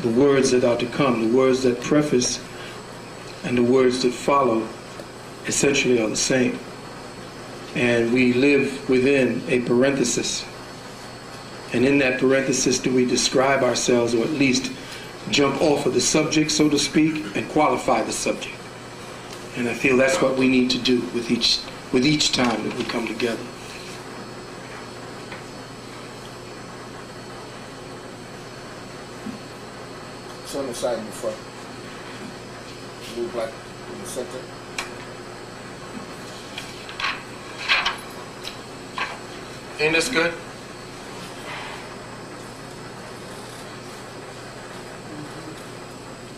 the words that are to come, the words that preface and the words that follow essentially are the same. And we live within a parenthesis. And in that parenthesis do we describe ourselves, or at least jump off of the subject, so to speak, and qualify the subject. And I feel that's what we need to do with each time that we come together. It's on the side in the front. Move like in the center. Ain't this good?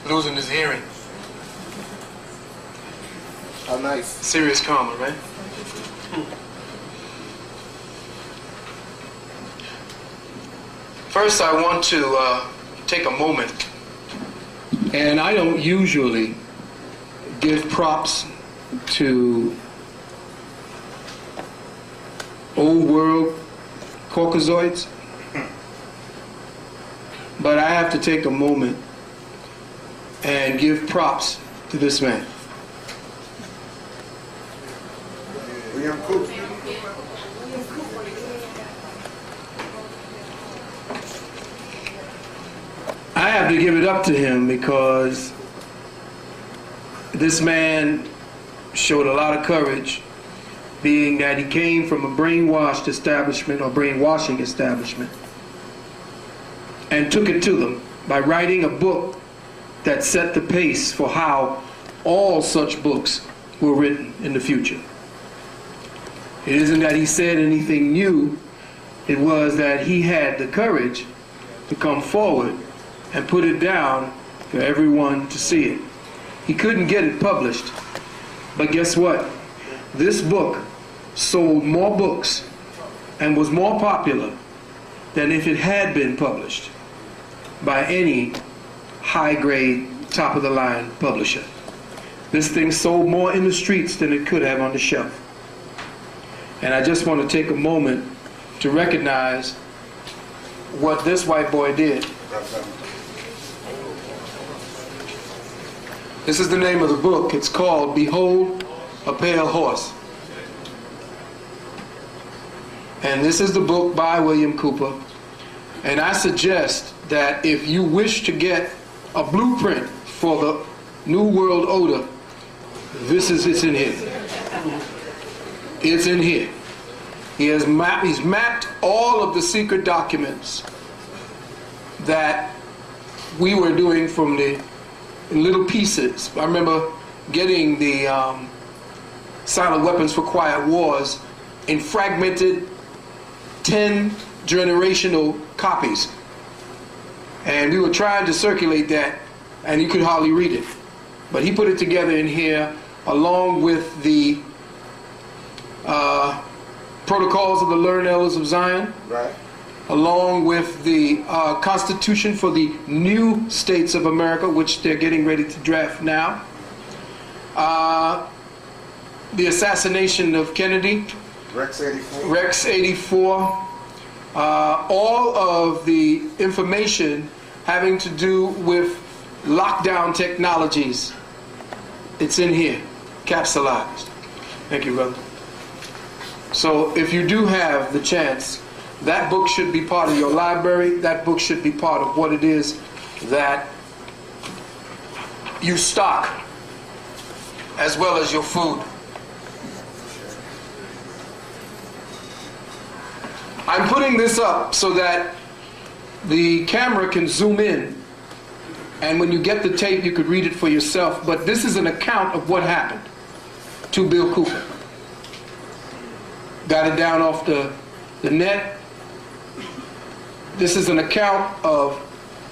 Losing his hearing. How nice. Serious karma, right? First, I want to take a moment, and I don't usually give props to old world Caucasoids, but I have to take a moment and give props to this man. I have to give it up to him because this man showed a lot of courage, being that he came from a brainwashed establishment or brainwashing establishment and took it to them by writing a book that set the pace for how all such books were written in the future. It isn't that he said anything new, it was that he had the courage to come forward and put it down for everyone to see it. He couldn't get it published, but guess what? This book sold more books and was more popular than if it had been published by any high-grade, top-of-the-line publisher. This thing sold more in the streets than it could have on the shelf. And I just want to take a moment to recognize what this white boy did. This is the name of the book. It's called Behold a Pale Horse. And this is the book by William Cooper. And I suggest that if you wish to get a blueprint for the New World Order, it's in here. It's in here. He's mapped all of the secret documents that we were doing from the little pieces. I remember getting the Silent Weapons for Quiet Wars in fragmented 10 generational copies. And we were trying to circulate that, and you could hardly read it. But he put it together in here along with the Protocols of the Learned Elders of Zion, Right. along with the Constitution for the new states of America, which they're getting ready to draft now. The assassination of Kennedy. Rex 84. Rex 84. All of the information having to do with lockdown technologies. It's in here, capsulized. Thank you, brother. So if you do have the chance, that book should be part of your library. That book should be part of what it is that you stock, as well as your food. I'm putting this up so that the camera can zoom in, and when you get the tape you could read it for yourself. But this is an account of what happened to Bill Cooper. Got it down off the net. This is an account of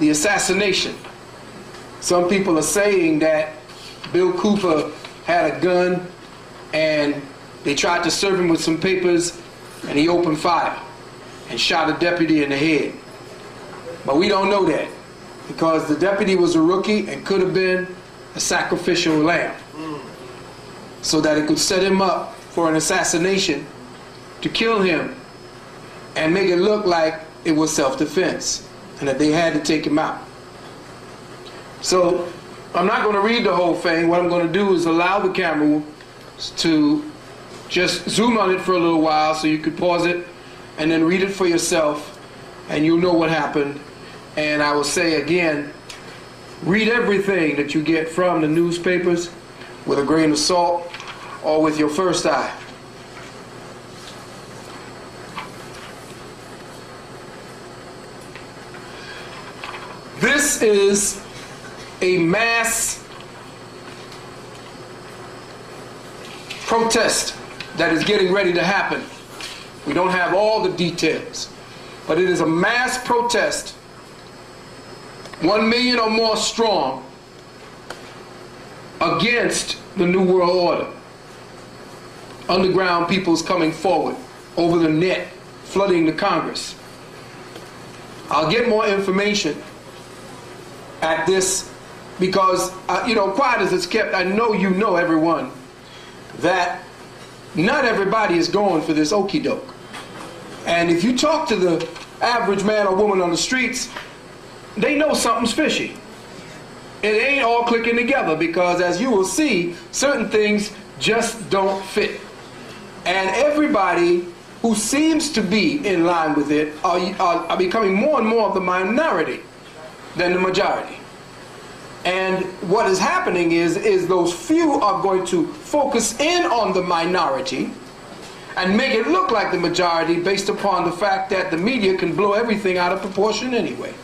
the assassination. Some people are saying that Bill Cooper had a gun and they tried to serve him with some papers and he opened fire and shot a deputy in the head. But we don't know that, because the deputy was a rookie and could have been a sacrificial lamb, so that it could set him up for an assassination to kill him and make it look like it was self-defense and that they had to take him out. So I'm not going to read the whole thing. What I'm going to do is allow the camera to just zoom on it for a little while so you could pause it and then read it for yourself, and you'll know what happened. And I will say again, read everything that you get from the newspapers with a grain of salt or with your first eye. This is a mass protest that is getting ready to happen. We don't have all the details, but it is a mass protest, 1 million or more strong, against the New World Order. Underground people's coming forward over the net, flooding the Congress. I'll get more information at this because, quiet as it's kept, I know you know, everyone, that not everybody is going for this okie doke. And if you talk to the average man or woman on the streets, they know something's fishy. It ain't all clicking together because, as you will see, certain things just don't fit. And everybody who seems to be in line with it are becoming more and more of the minority than the majority. And what is happening is those few are going to focus in on the minority and make it look like the majority based upon the fact that the media can blow everything out of proportion anyway.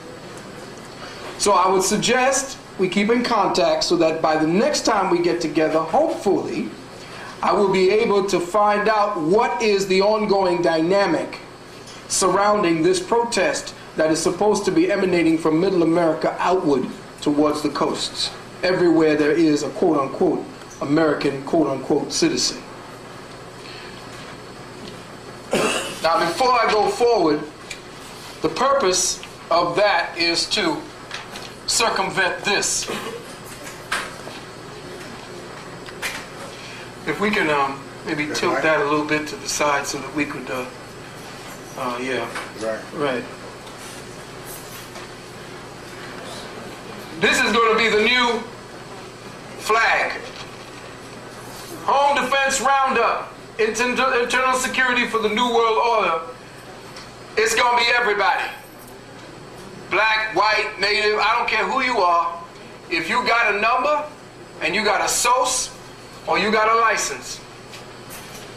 So I would suggest we keep in contact so that by the next time we get together, hopefully, I will be able to find out what is the ongoing dynamic surrounding this protest that is supposed to be emanating from Middle America outward towards the coasts, everywhere there is a quote-unquote American quote-unquote citizen. Now, before I go forward, the purpose of that is to circumvent this. If we can maybe tilt that a little bit to the side so that we could, yeah. Right. This is going to be the new flag. Home Defense Roundup. It's internal security for the New World Order. It's going to be everybody. Black, white, native, I don't care who you are. If you got a number and you got a SOS or you got a license,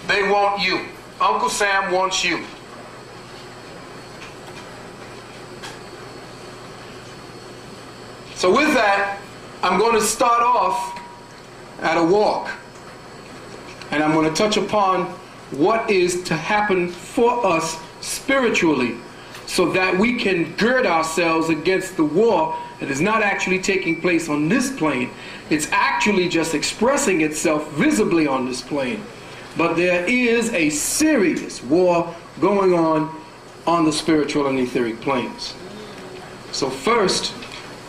they want you. Uncle Sam wants you. So with that, I'm going to start off at a walk. And I'm going to touch upon what is to happen for us spiritually so that we can gird ourselves against the war that is not actually taking place on this plane. It's actually just expressing itself visibly on this plane. But there is a serious war going on the spiritual and etheric planes. So first,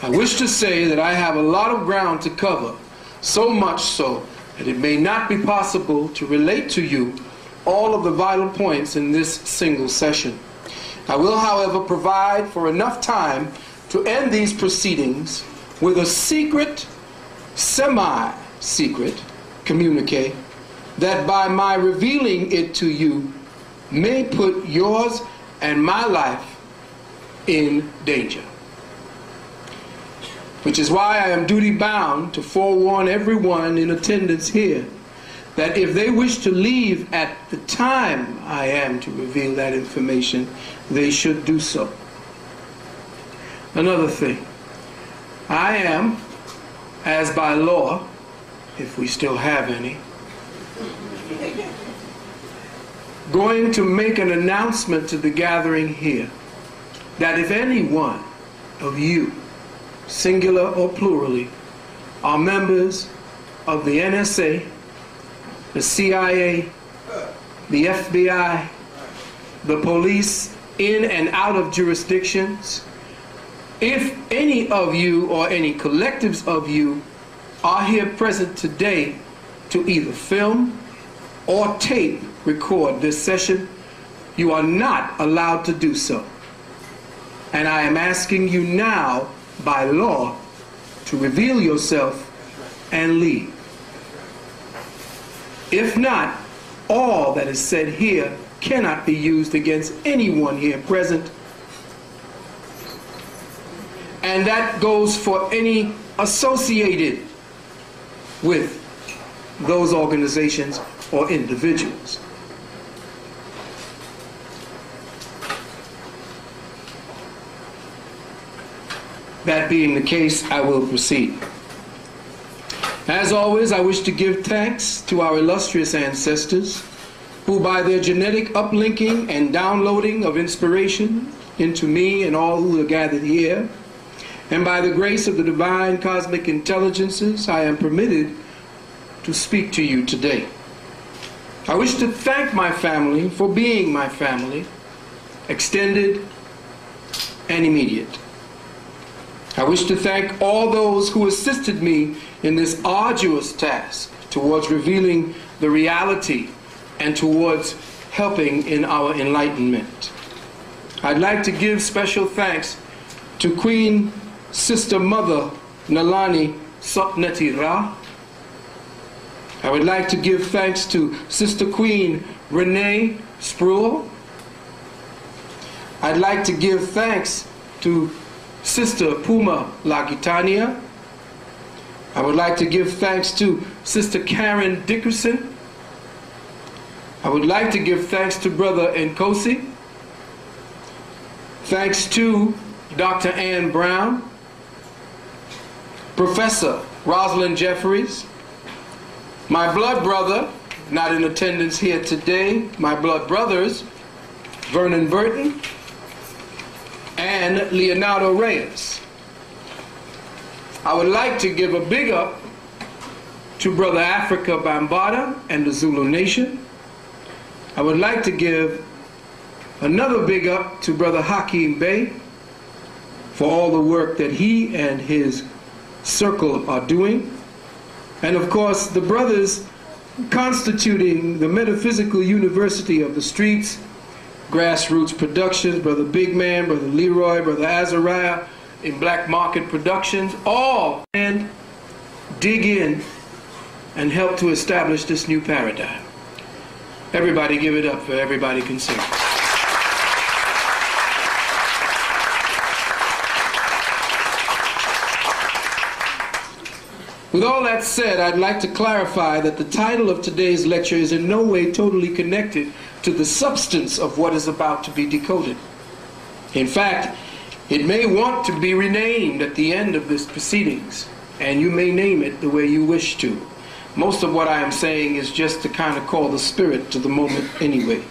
I wish to say that I have a lot of ground to cover, so much so that it may not be possible to relate to you all of the vital points in this single session. I will, however, provide for enough time to end these proceedings with a secret, semi-secret communique that by my revealing it to you may put yours and my life in danger. Which is why I am duty-bound to forewarn everyone in attendance here that if they wish to leave at the time I am to reveal that information, they should do so. Another thing, I am, as by law, if we still have any, going to make an announcement to the gathering here that if any one of you, singular or plurally, are members of the NSA, the CIA, the FBI, the police in and out of jurisdictions, if any of you or any collectives of you are here present today to either film or tape record this session, you are not allowed to do so. And I am asking you now, by law, to reveal yourself and leave. If not, all that is said here cannot be used against anyone here present. And that goes for any associated with those organizations or individuals. That being the case, I will proceed. As always, I wish to give thanks to our illustrious ancestors who, by their genetic uplinking and downloading of inspiration into me and all who are gathered here, and by the grace of the divine cosmic intelligences, I am permitted to speak to you today. I wish to thank my family for being my family, extended and immediate. I wish to thank all those who assisted me in this arduous task towards revealing the reality and towards helping in our enlightenment. I'd like to give special thanks to Queen Sister Mother Nalani Sotneti Ra. I would like to give thanks to Sister Queen Renee Spruill. I'd like to give thanks to Sister Puma Lagitania. I would like to give thanks to Sister Karen Dickerson. I would like to give thanks to Brother Nkosi. Thanks to Dr. Ann Brown, Professor Rosalind Jeffries, my blood brother, not in attendance here today, my blood brothers, Vernon Burton and Leonardo Reyes. I would like to give a big up to Brother Africa Bambaataa and the Zulu Nation. I would like to give another big up to Brother Hakeem Bey for all the work that he and his circle are doing. And of course, the brothers constituting the Metaphysical University of the Streets, Grassroots Productions, Brother Big Man, Brother Leroy, Brother Azariah in Black Market Productions, all and dig in and help to establish this new paradigm. Everybody give it up for everybody concerned. With all that said, I'd like to clarify that the title of today's lecture is in no way totally connected to the substance of what is about to be decoded. In fact, it may want to be renamed at the end of this proceedings, and you may name it the way you wish to. Most of what I am saying is just to kind of call the spirit to the moment anyway.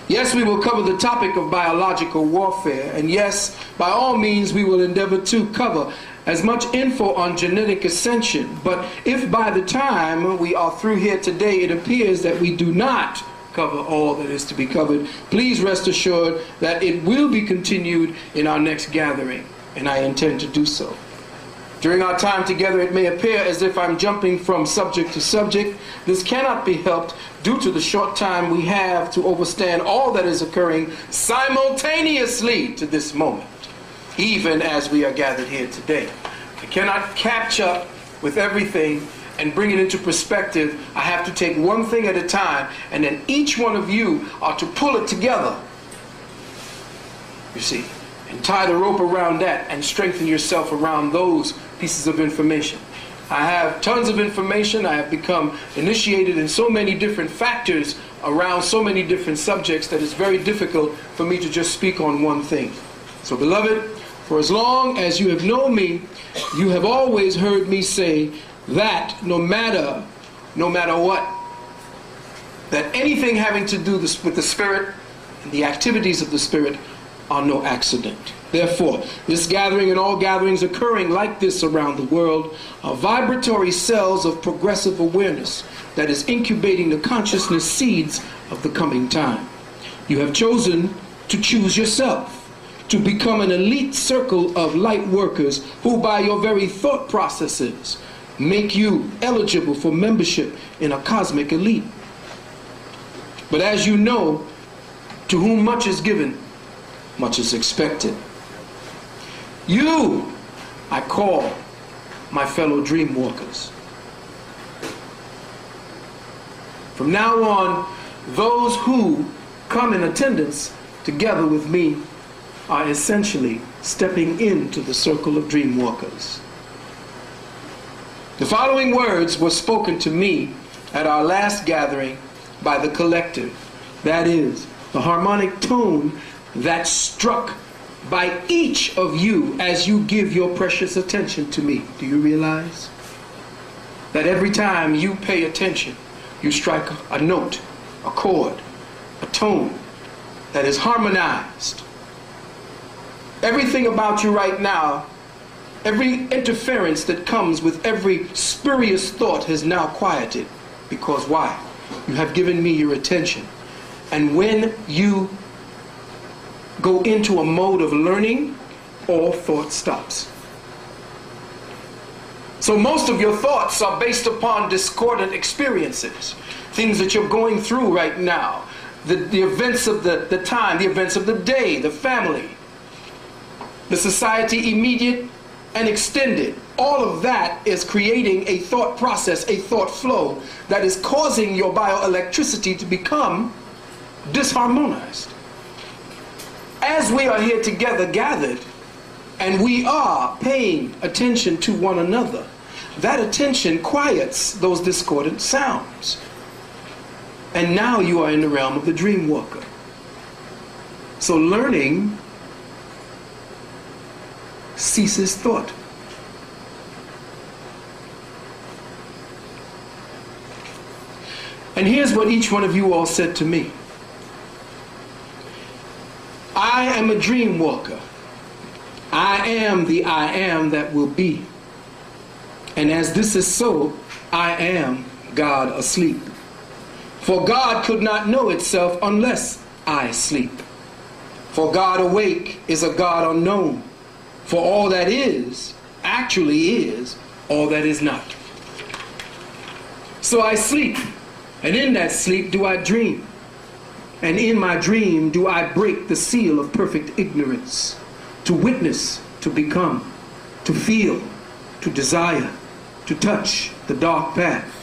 Yes, we will cover the topic of biological warfare, and yes, by all means we will endeavor to cover as much info on genetic ascension. But if by the time we are through here today it appears that we do not cover all that is to be covered, please rest assured that it will be continued in our next gathering, and I intend to do so. During our time together, it may appear as if I'm jumping from subject to subject. This cannot be helped due to the short time we have to understand all that is occurring simultaneously to this moment, even as we are gathered here today. I cannot catch up with everything and bring it into perspective. I have to take one thing at a time, and then each one of you are to pull it together, you see, and tie the rope around that and strengthen yourself around those pieces of information. I have tons of information. I have become initiated in so many different factors around so many different subjects that it's very difficult for me to just speak on one thing. So, beloved, for as long as you have known me, you have always heard me say that no matter what, that anything having to do with the spirit and the activities of the spirit are no accident. Therefore, this gathering and all gatherings occurring like this around the world are vibratory cells of progressive awareness that is incubating the consciousness seeds of the coming time. You have chosen to choose yourself, to become an elite circle of light workers who by your very thought processes make you eligible for membership in a cosmic elite. But as you know, to whom much is given, much is expected. You, I call my fellow dream walkers. From now on, those who come in attendance together with me are essentially stepping into the circle of dream walkers. The following words were spoken to me at our last gathering by the collective. That is, the harmonic tone that struck by each of you as you give your precious attention to me. Do you realize that every time you pay attention, you strike a note, a chord, a tone that is harmonized? Everything about you right now, every interference that comes with every spurious thought has now quieted. Because why? You have given me your attention. And when you go into a mode of learning, all thought stops. So most of your thoughts are based upon discordant experiences, things that you're going through right now, the events of the time, the events of the day, the family, the society immediate and extended. All of that is creating a thought process, a thought flow that is causing your bioelectricity to become disharmonized. As we are here together gathered and we are paying attention to one another, that attention quiets those discordant sounds. And now you are in the realm of the dream walker. So learning ceases thought. And here's what each one of you all said to me. I am a dream walker. I am the I am that will be. And as this is so, I am God asleep. For God could not know itself unless I sleep. For God awake is a God unknown. For all that is, actually is, all that is not. So I sleep, and in that sleep do I dream. And in my dream do I break the seal of perfect ignorance, to witness, to become, to feel, to desire, to touch the dark path,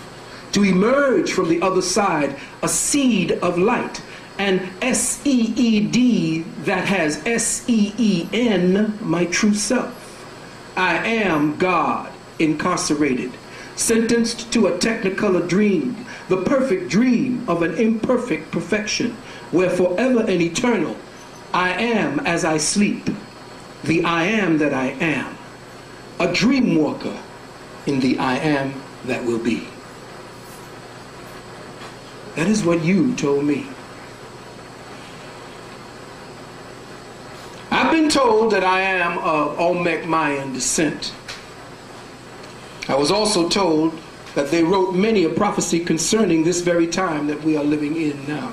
to emerge from the other side, a seed of light, and S-E-E-D that has S-E-E-N, my true self. I am God incarcerated, sentenced to a technicolor dream, the perfect dream of an imperfect perfection, where forever and eternal I am as I sleep, the I am that I am, a dream walker in the I am that will be. That is what you told me. I've been told that I am of Olmec Mayan descent. I was also told that they wrote many a prophecy concerning this very time that we are living in now.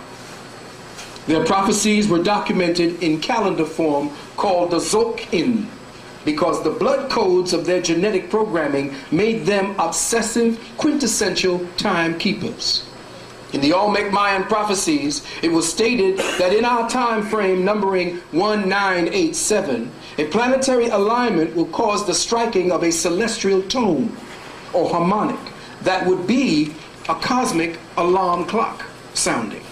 Their prophecies were documented in calendar form called the Zokin, because the blood codes of their genetic programming made them obsessive, quintessential timekeepers. In the Olmec Mayan prophecies, it was stated that in our time frame numbering 1987, a planetary alignment will cause the striking of a celestial tone or harmonic that would be a cosmic alarm clock sounding.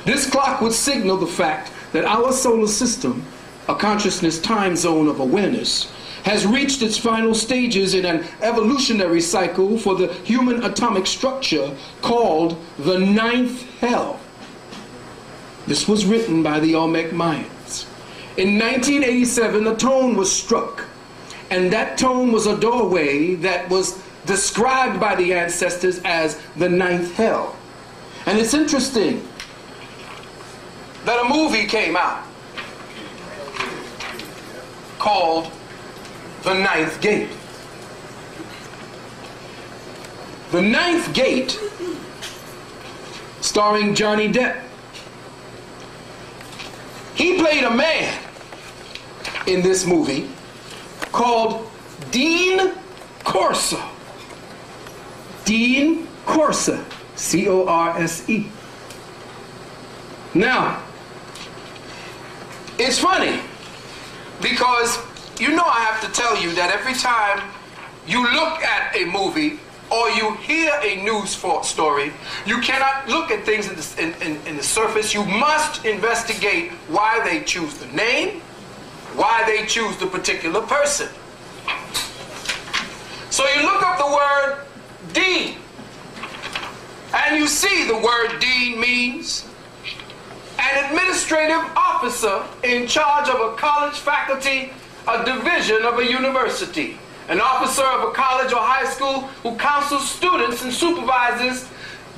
This clock would signal the fact that our solar system, a consciousness time zone of awareness, has reached its final stages in an evolutionary cycle for the human atomic structure called the ninth hell. This was written by the Olmec Mayans. In 1987, a tone was struck, and that tone was a doorway that was described by the ancestors as the ninth hell. And it's interesting that a movie came out called The Ninth Gate. The Ninth Gate, starring Johnny Depp. He played a man in this movie called Dean Corso. Dean Corso, C-O-R-S-E. Now, it's funny because you know I have to tell you that every time you look at a movie or you hear a news story, you cannot look at things in the surface. You must investigate why they choose the name, why they choose the particular person. So you look up the word dean, and you see the word dean means an administrative officer in charge of a college, faculty, a division of a university. An officer of a college or high school who counsels students and supervises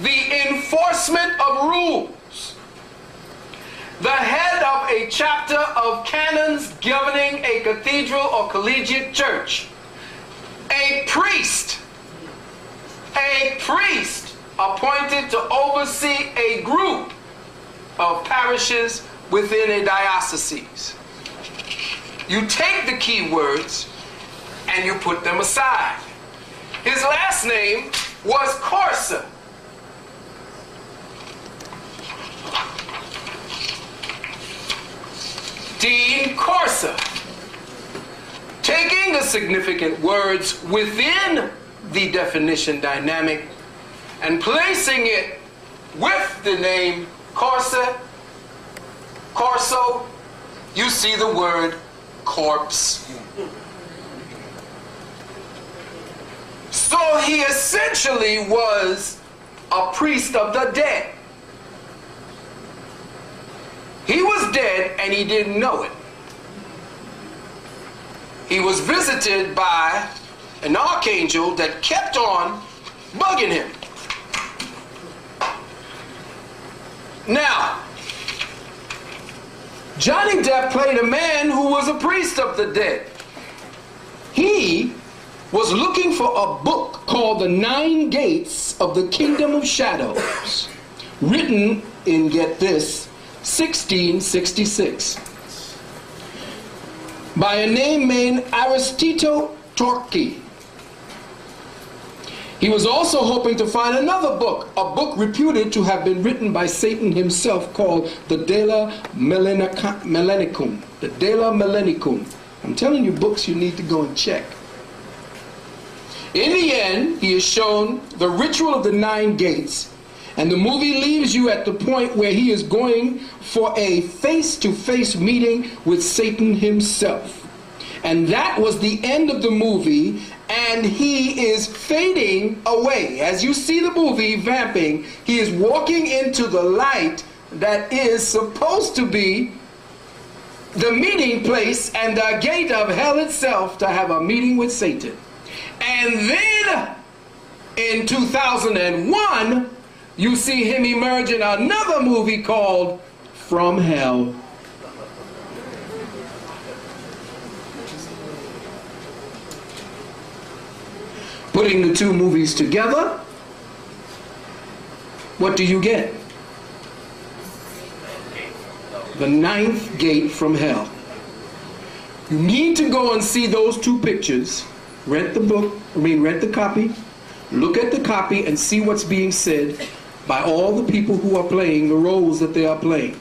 the enforcement of rules. The head of a chapter of canons governing a cathedral or collegiate church. A priest appointed to oversee a group of parishes within a diocese. You take the key words and you put them aside. His last name was Corsa. Dean Corsa. Taking the significant words within the definition dynamic and placing it with the name Corsa, Corso, you see the word corpse. So he essentially was a priest of the dead. He was dead and he didn't know it. He was visited by an archangel that kept on bugging him. Now, Johnny Depp played a man who was a priest of the dead. He was looking for a book called The 9 Gates of the Kingdom of Shadows, written in, get this, 1666, by a name named Aristito Torquay. He was also hoping to find another book, a book reputed to have been written by Satan himself, called the De la Melanicum. The De la Melanicum. I'm telling you books you need to go and check. In the end, he is shown the ritual of the 9 gates, and the movie leaves you at the point where he is going for a face-to-face meeting with Satan himself. And that was the end of the movie, and he is fading away. As you see the movie vamping, he is walking into the light that is supposed to be the meeting place and the gate of hell itself to have a meeting with Satan. And then in 2001, you see him emerge in another movie called From Hell. Putting the two movies together, what do you get? The 9th gate from hell. You need to go and see those two pictures. Rent the copy, look at the copy and see what's being said by all the people who are playing the roles that they are playing.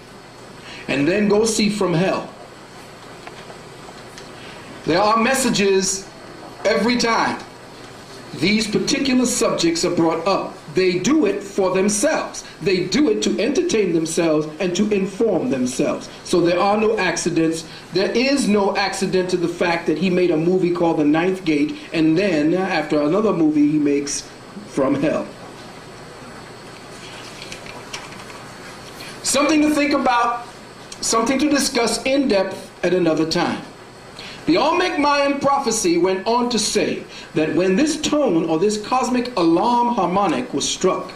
And then go see From Hell. There are messages every time these particular subjects are brought up. They do it for themselves. They do it to entertain themselves and to inform themselves. So there are no accidents. There is no accident to the fact that he made a movie called The 9th Gate, and then after another movie he makes From Hell. Something to think about, something to discuss in depth at another time. The Olmec Mayan prophecy went on to say that when this tone or this cosmic alarm harmonic was struck,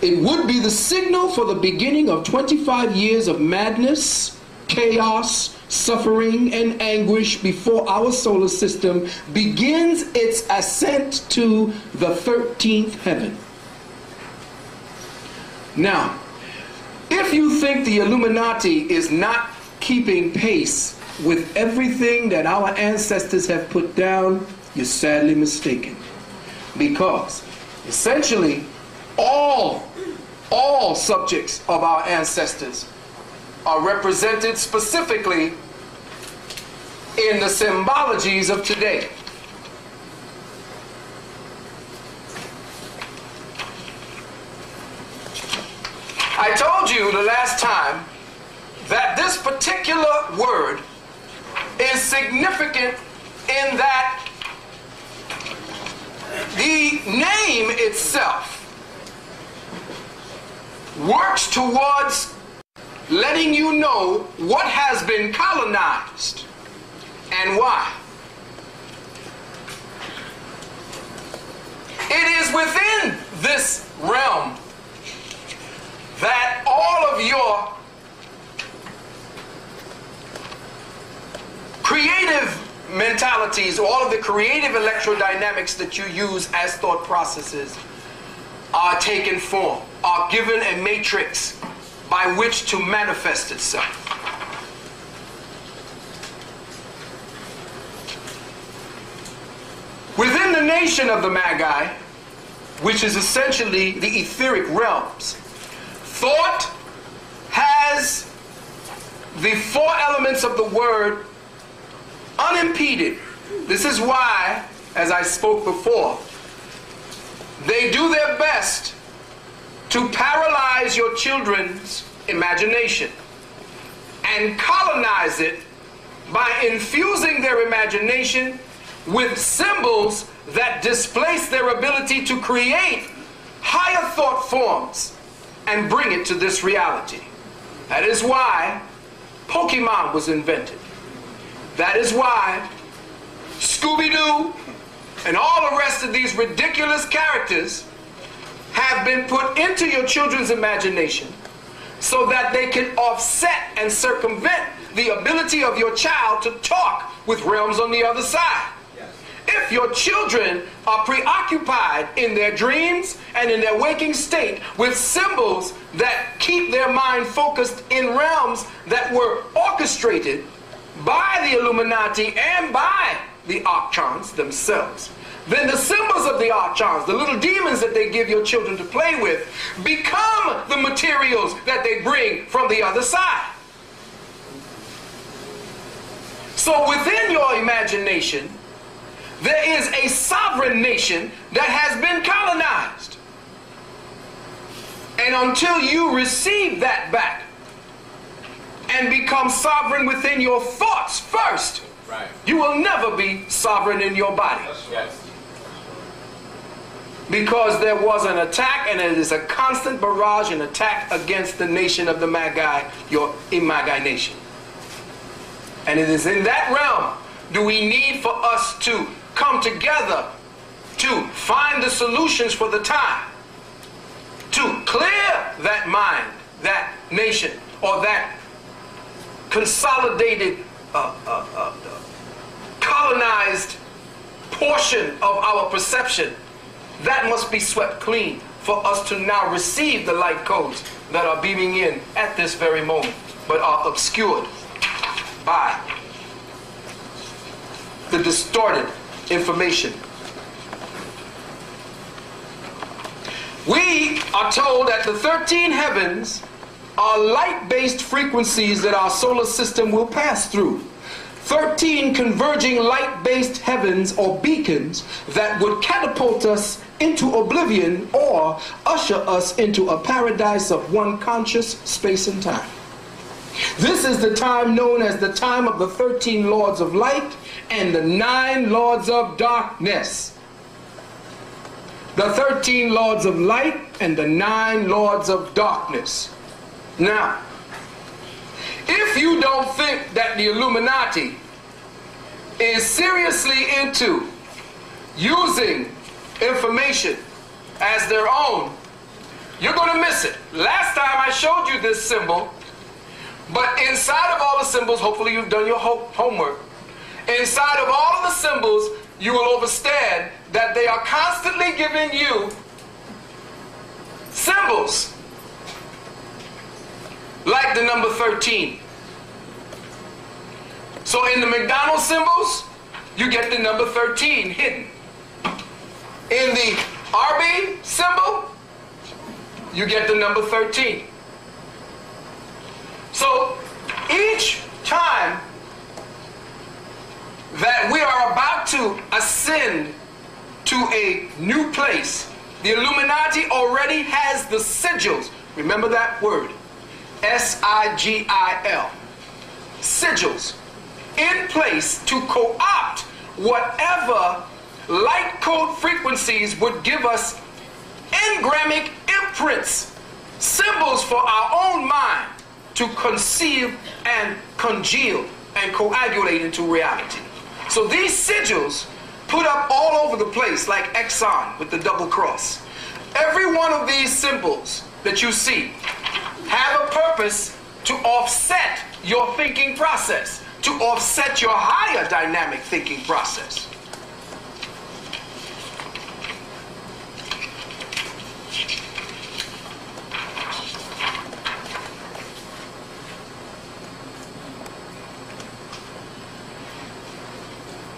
it would be the signal for the beginning of 25 years of madness, chaos, suffering, and anguish before our solar system begins its ascent to the 13th heaven. Now, if you think the Illuminati is not keeping pace with everything that our ancestors have put down, you're sadly mistaken. Because essentially all subjects of our ancestors are represented specifically in the symbologies of today. I told you the last time that this particular word is significant in that the name itself works towards letting you know what has been colonized and why. It is within this realm that all of your creative mentalities, all of the creative electrodynamics that you use as thought processes are taken form, are given a matrix by which to manifest itself. Within the nation of the Magi, which is essentially the etheric realms, thought has the four elements of the word unimpeded. This is why, as I spoke before, they do their best to paralyze your children's imagination and colonize it by infusing their imagination with symbols that displace their ability to create higher thought forms and bring it to this reality. That is why Pokemon was invented. That is why Scooby-Doo and all the rest of these ridiculous characters have been put into your children's imagination so that they can offset and circumvent the ability of your child to talk with realms on the other side. If your children are preoccupied in their dreams and in their waking state with symbols that keep their mind focused in realms that were orchestrated by the Illuminati and by the archons themselves, then the symbols of the archons, the little demons that they give your children to play with, become the materials that they bring from the other side. So within your imagination, there is a sovereign nation that has been colonized. And until you receive that back and become sovereign within your thoughts first, right, you will never be sovereign in your body. Yes. Because there was an attack, and it is a constant barrage and attack against the nation of the Magi, your imagination. And it is in that realm do we need for us to come together to find the solutions for the time, to clear that mind, that nation, or that consolidated, colonized portion of our perception. That must be swept clean for us to now receive the light codes that are beaming in at this very moment, but are obscured by the distorted information. We are told that the 13 heavens are light-based frequencies that our solar system will pass through. 13 converging light-based heavens or beacons that would catapult us into oblivion or usher us into a paradise of one conscious space and time. This is the time known as the time of the 13 lords of light and the 9 lords of darkness. The 13 lords of light and the 9 lords of darkness. Now, if you don't think that the Illuminati is seriously into using information as their own, you're going to miss it. Last time I showed you this symbol, but inside of all the symbols, hopefully you've done your homework, inside of all of the symbols, you will understand that they are constantly giving you symbols like the number 13. So in the McDonald's symbols, you get the number 13 hidden. In the RB symbol, you get the number 13. So each time that we are about to ascend to a new place, the Illuminati already has the sigils, Remember that word. S-I-G-I-L. Sigils. In place to co-opt whatever light code frequencies would give us engrammic imprints, symbols for our own mind to conceive and congeal and coagulate into reality. So these sigils put up all over the place like Exxon with the double cross. Every one of these symbols that you see have a purpose to offset your thinking process, to offset your higher dynamic thinking process.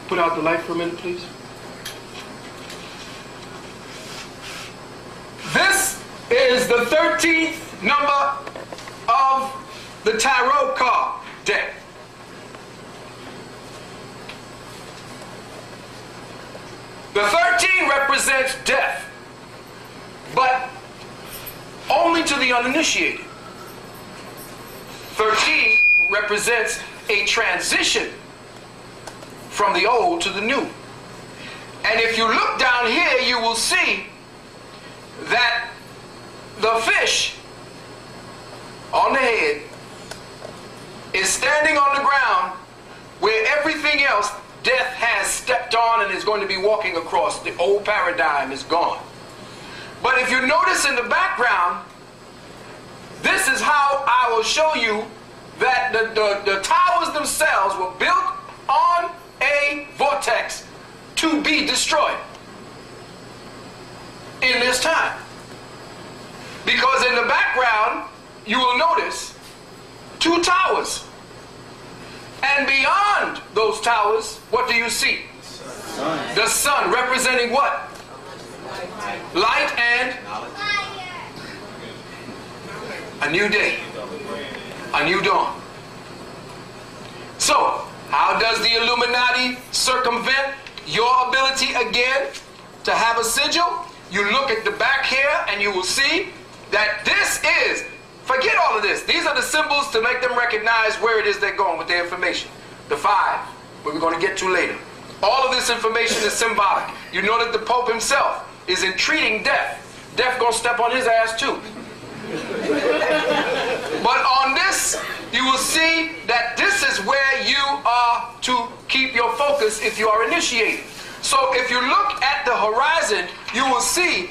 Put out the light for a minute, please. This is the 13th number of the tarot card deck. The 13 represents death, but only to the uninitiated. 13 represents a transition from the old to the new. And if you look down here, you will see that the fish on the head is standing on the ground where everything else death has stepped on and is going to be walking across. The old paradigm is gone. But if you notice in the background, this is how I will show you that the towers themselves were built on a vortex to be destroyed in this time. Because in the background, you will notice two towers. And beyond those towers, what do you see? Sun. The sun, representing what? Light and a new day, a new dawn. So, how does the Illuminati circumvent your ability again to have a sigil? You look at the back here and you will see that this is, forget all of this. These are the symbols to make them recognize where it is they're going with their information. The 5, what we're going to get to later. All of this information is symbolic. You know that the Pope himself is entreating death. Death going to step on his ass too. But on this, you will see that this is where you are to keep your focus if you are initiated. So if you look at the horizon, you will see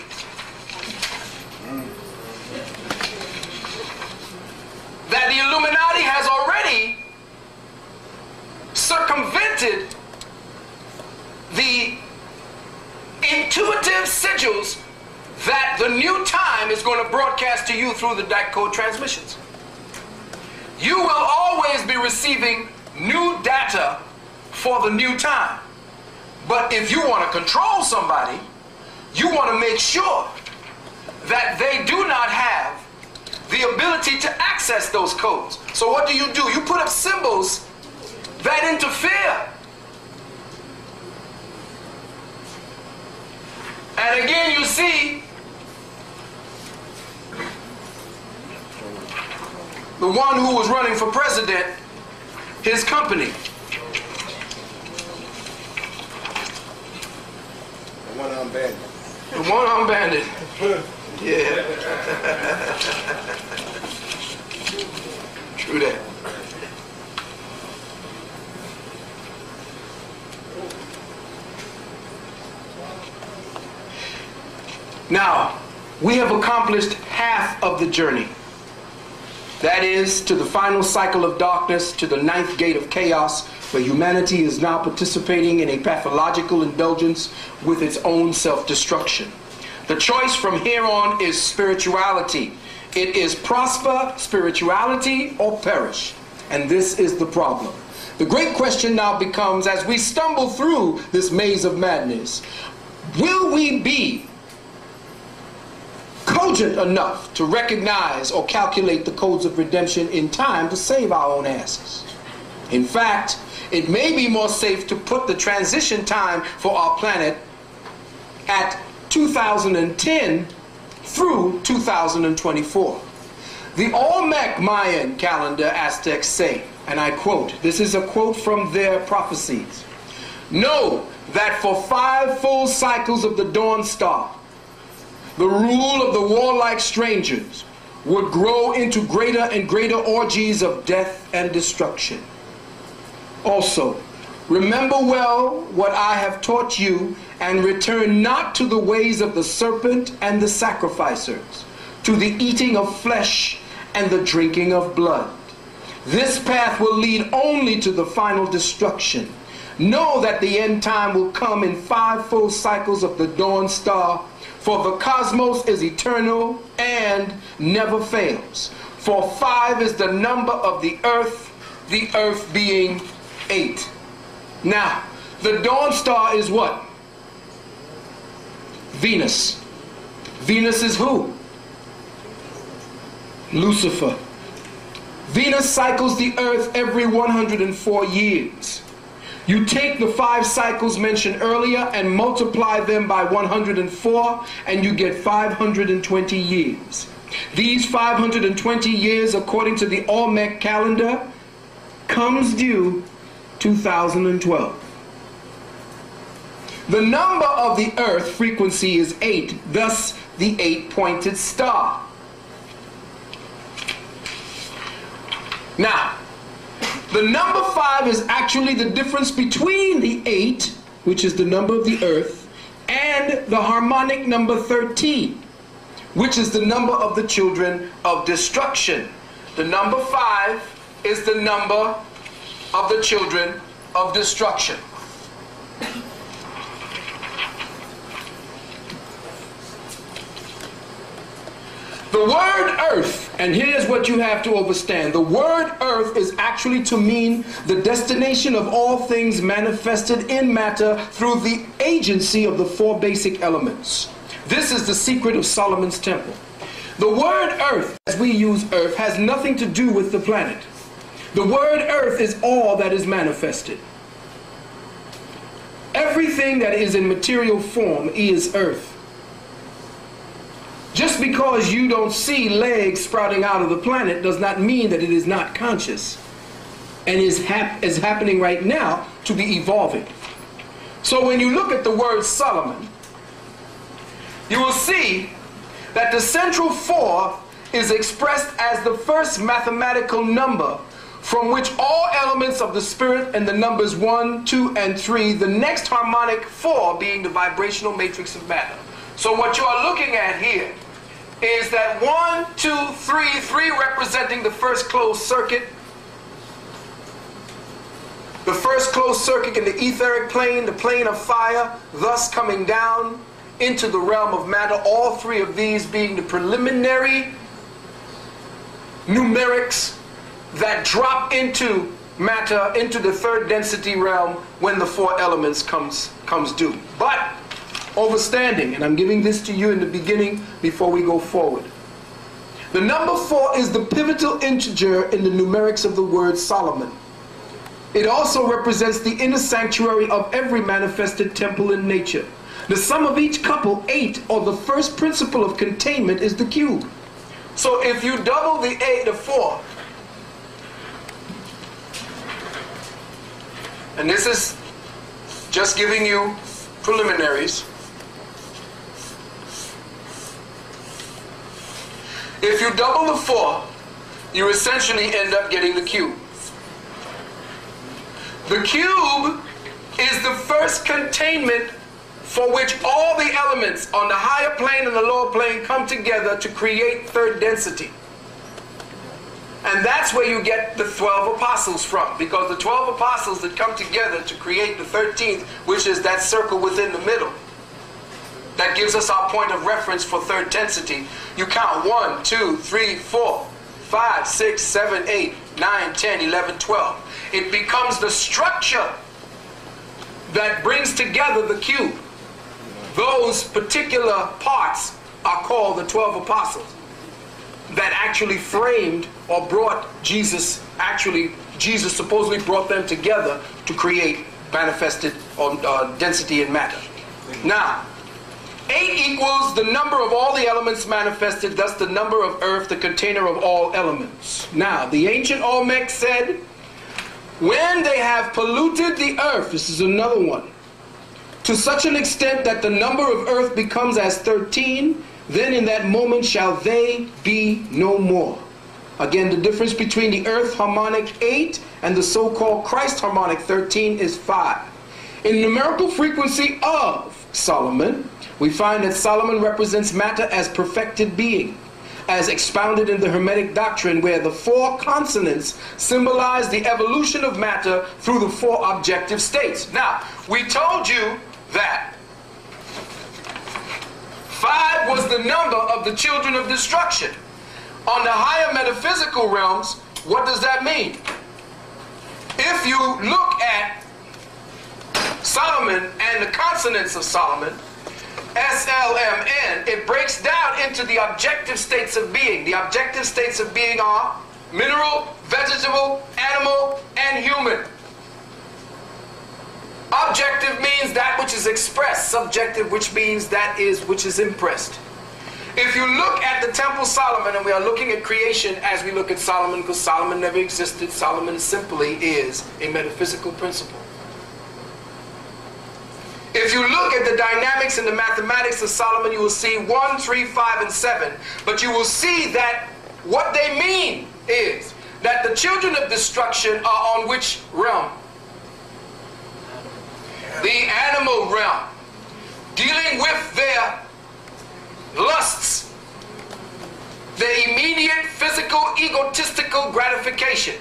that the Illuminati has already circumvented the intuitive sigils that the new time is going to broadcast to you through the DAC code transmissions. You will always be receiving new data for the new time. But if you want to control somebody, you want to make sure that they do not have the ability to access those codes. So what do? You put up symbols that interfere. And again, you see the one who was running for president, his company. The one-armed bandit. The one-armed bandit. Yeah. True that. Now, we have accomplished half of the journey. That is, to the final cycle of darkness, to the 9th gate of chaos, where humanity is now participating in a pathological indulgence with its own self-destruction. The choice from here on is spirituality. It is prosper spirituality or perish. And this is the problem. The great question now becomes, as we stumble through this maze of madness, will we be cogent enough to recognize or calculate the codes of redemption in time to save our own asses? In fact, it may be more safe to put the transition time for our planet at 2010 through 2024. The Olmec Mayan calendar Aztecs say, and I quote, this is a quote from their prophecies, "Know that for 5 full cycles of the dawn star, the rule of the warlike strangers would grow into greater and greater orgies of death and destruction. Also, remember well what I have taught you, and return not to the ways of the serpent and the sacrificers, to the eating of flesh and the drinking of blood. This path will lead only to the final destruction. Know that the end time will come in 5 full cycles of the dawn star, for the cosmos is eternal and never fails. For 5 is the number of the earth being 8. Now, the dawn star is what? Venus. Venus is who? Lucifer. Venus cycles the earth every 104 years. You take the 5 cycles mentioned earlier and multiply them by 104, and you get 520 years. These 520 years, according to the Olmec calendar, comes due 2012. The number of the earth frequency is 8, thus the 8-pointed star. Now, the number 5 is actually the difference between the 8, which is the number of the earth, and the harmonic number 13, which is the number of the children of destruction. The number 5 is the number of the children of destruction. The word earth, and here's what you have to understand. The word earth is actually to mean the destination of all things manifested in matter through the agency of the 4 basic elements. This is the secret of Solomon's temple. The word earth, as we use earth, has nothing to do with the planet. The word earth is all that is manifested. Everything that is in material form is earth. Just because you don't see legs sprouting out of the planet does not mean that it is not conscious and is happening right now to be evolving. So when you look at the word Solomon, you will see that the central 4 is expressed as the first mathematical number from which all elements of the spirit and the numbers 1, 2, and 3, the next harmonic 4 being the vibrational matrix of matter. So what you are looking at here is that 1, 2, 3, 3 representing the first closed circuit. The first closed circuit in the etheric plane, the plane of fire, thus coming down into the realm of matter. All 3 of these being the preliminary numerics that drop into matter, into the 3rd density realm when the 4 elements comes due. But overstanding, and I'm giving this to you in the beginning before we go forward. The number 4 is the pivotal integer in the numerics of the word Solomon. It also represents the inner sanctuary of every manifested temple in nature. The sum of each couple, 8, or the first principle of containment, is the cube. So if you double the 4, and this is just giving you preliminaries. If you double the 4, you essentially end up getting the cube. The cube is the first containment for which all the elements on the higher plane and the lower plane come together to create 3rd density. And that's where you get the 12 apostles from, because the 12 apostles that come together to create the 13th, which is that circle within the middle, that gives us our point of reference for 3rd density. You count 1, 2, 3, 4, 5, 6, 7, 8, 9, 10, 11, 12. It becomes the structure that brings together the cube. Those particular parts are called the 12 apostles that actually framed or brought Jesus, Jesus supposedly brought them together to create manifested density in matter. Now, 8 equals the number of all the elements manifested, thus the number of earth, the container of all elements. Now, the ancient Olmec said, when they have polluted the earth, this is another one, to such an extent that the number of earth becomes as 13, then in that moment shall they be no more. Again, the difference between the earth harmonic 8 and the so-called Christ harmonic 13 is 5. In numerical frequency of Solomon, we find that Solomon represents matter as perfected being, as expounded in the Hermetic doctrine, where the 4 consonants symbolize the evolution of matter through the 4 objective states. Now, we told you that 5 was the number of the children of destruction. On the higher metaphysical realms, what does that mean? If you look at Solomon and the consonants of Solomon, SLMN, it breaks down into the objective states of being. The objective states of being are mineral, vegetable, animal, and human. Objective means that which is expressed. Subjective, which means that is which is impressed. If you look at the Temple Solomon, and we are looking at creation as we look at Solomon, because Solomon never existed, Solomon simply is a metaphysical principle. If you look at the dynamics and the mathematics of Solomon, you will see 1, 3, 5, and 7. But you will see that what they mean is that the children of destruction are on which realm? The animal realm. Dealing with their lusts, their immediate physical, egotistical gratification.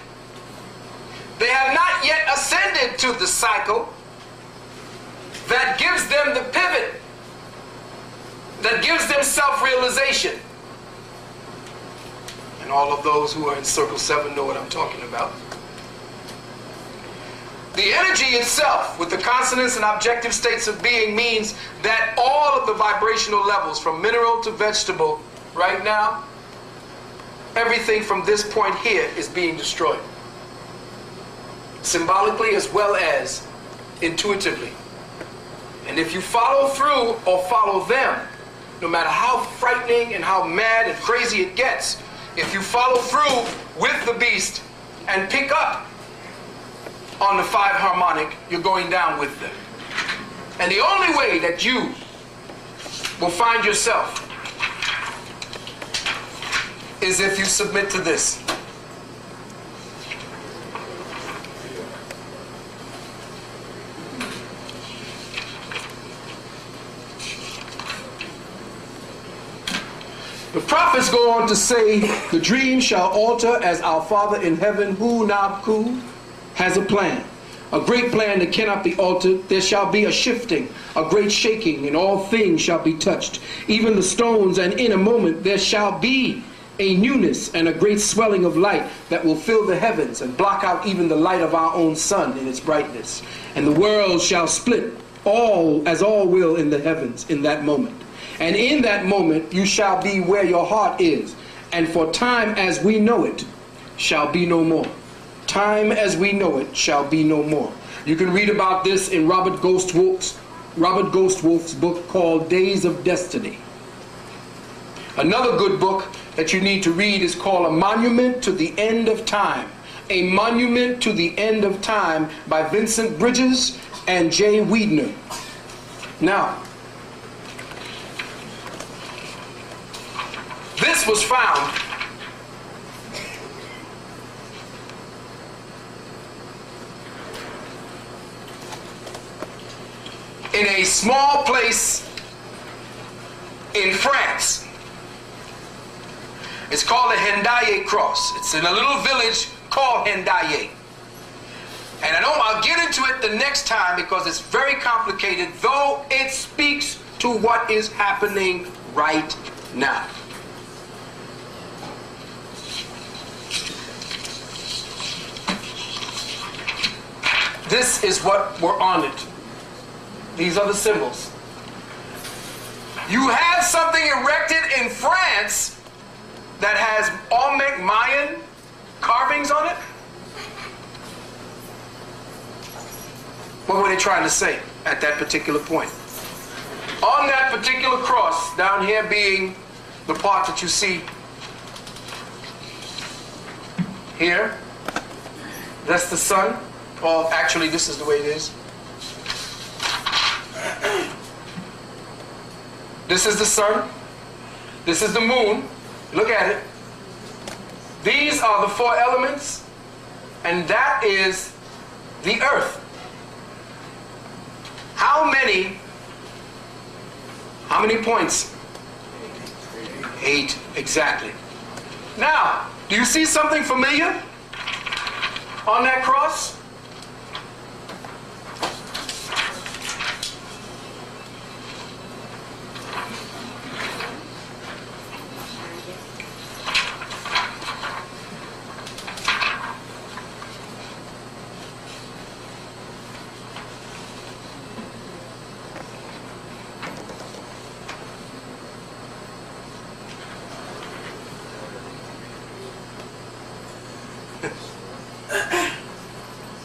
They have not yet ascended to the cycle that gives them the pivot, that gives them self-realization. And all of those who are in Circle 7 know what I'm talking about. The energy itself, with the consonants and objective states of being, means that all of the vibrational levels, from mineral to vegetable, right now, everything from this point here is being destroyed. Symbolically as well as intuitively. And if you follow through or follow them, no matter how frightening and how mad and crazy it gets, if you follow through with the beast and pick up on the 5 harmonic, you're going down with them. And the only way that you will find yourself is if you submit to this. The prophets go on to say, the dream shall alter as our Father in heaven, Hu Nabku, has a plan. A great plan that cannot be altered. There shall be a shifting, a great shaking, and all things shall be touched, even the stones, and in a moment there shall be a newness and a great swelling of light that will fill the heavens and block out even the light of our own sun in its brightness. And the world shall split, all as all will in the heavens in that moment. And in that moment you shall be where your heart is, and for time as we know it shall be no more. Time as we know it shall be no more. You can read about this in Robert Ghostwolf's book called Days of Destiny. Another good book that you need to read is called A Monument to the End of Time. A Monument to the End of Time by Vincent Bridges and Jay Wiedner. Now, this was found in a small place in France. It's called the Hendaye Cross. It's in a little village called Hendaye. And I'll get into it the next time because it's very complicated, though it speaks to what is happening right now. This is what we're on it. These are the symbols. You have something erected in France that has Olmec Mayan carvings on it. What were they trying to say at that particular point? On that particular cross, down here being the part that you see here, that's the sun. Or actually, this is the way it is. This is the sun. This is the moon. Look at it. These are the four elements, and that is the earth. How many points? 8, exactly. Now, do you see something familiar on that cross?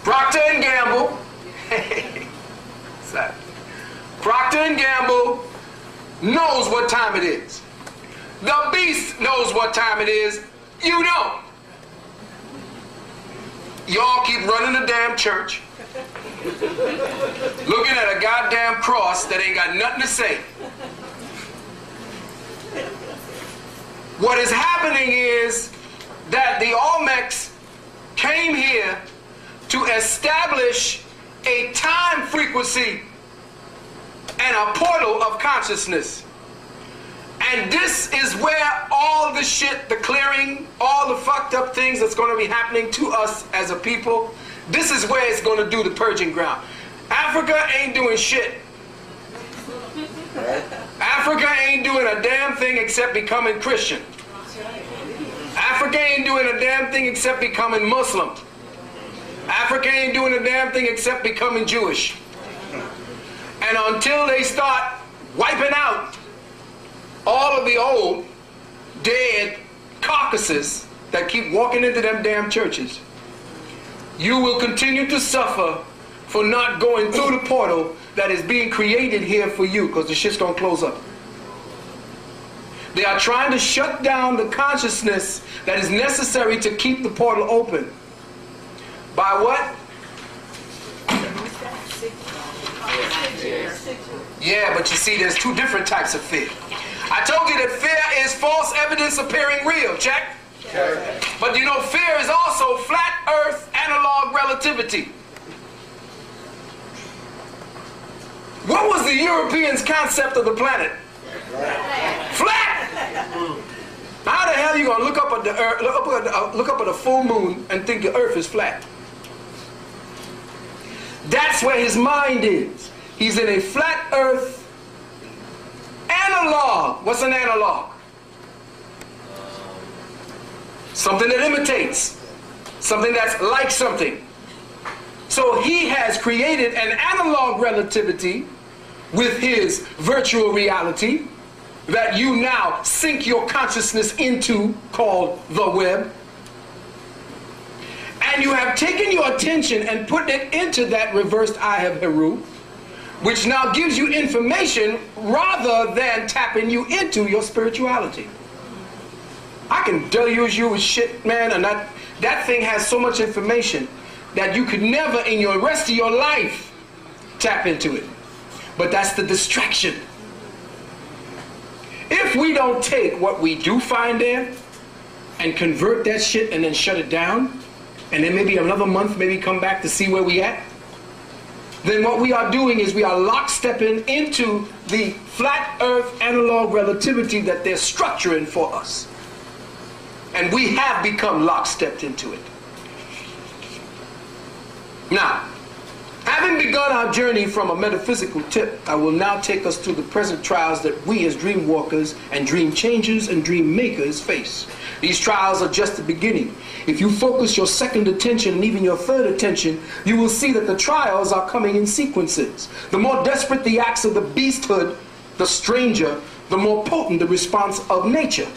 Procter and Gamble. Procter and Gamble knows what time it is. The beast knows what time it is. You don't. Y'all keep running the damn church, looking at a goddamn cross that ain't got nothing to say. What is happening is that the Olmecs came here to establish a time frequency and a portal of consciousness. And this is where all the shit, the clearing, all the fucked up things that's going to be happening to us as a people, this is where it's going to do the purging ground. Africa ain't doing shit. Africa ain't doing a damn thing except becoming Christian. Africa ain't doing a damn thing except becoming Muslim. Africa ain't doing a damn thing except becoming Jewish. And until they start wiping out all of the old dead carcasses that keep walking into them damn churches, you will continue to suffer for not going through the portal that is being created here for you, because the shit's gonna close up. They are trying to shut down the consciousness that is necessary to keep the portal open. By what? Yeah, but you see, there's two different types of fear. I told you that fear is false evidence appearing real. Check? But you know, fear is also flat earth analog relativity. What was the Europeans' concept of the planet? Flat! How the hell are you going to look up at the earth, look up at a full moon and think the earth is flat? That's where his mind is. He's in a flat earth analog. What's an analog? Something that imitates. Something that's like something. So he has created an analog relativity with his virtual reality that you now sink your consciousness into, called the web. And you have taken your attention and put it into that reversed I have Heru, which now gives you information rather than tapping you into your spirituality. I can deluge you with shit, man, and that thing has so much information that you could never in your rest of your life tap into it. But that's the distraction. If we don't take what we do find there and convert that shit and then shut it down, and then maybe another month maybe come back to see where we at, then what we are doing is we are lockstepping into the flat earth analog relativity that they're structuring for us. And we have become lockstepped into it. Now, having begun our journey from a metaphysical tip, I will now take us to the present trials that we as dream walkers and dream changers and dream makers face. These trials are just the beginning. If you focus your second attention and even your third attention, you will see that the trials are coming in sequences. The more desperate the acts of the beasthood, the stranger, the more potent the response of nature.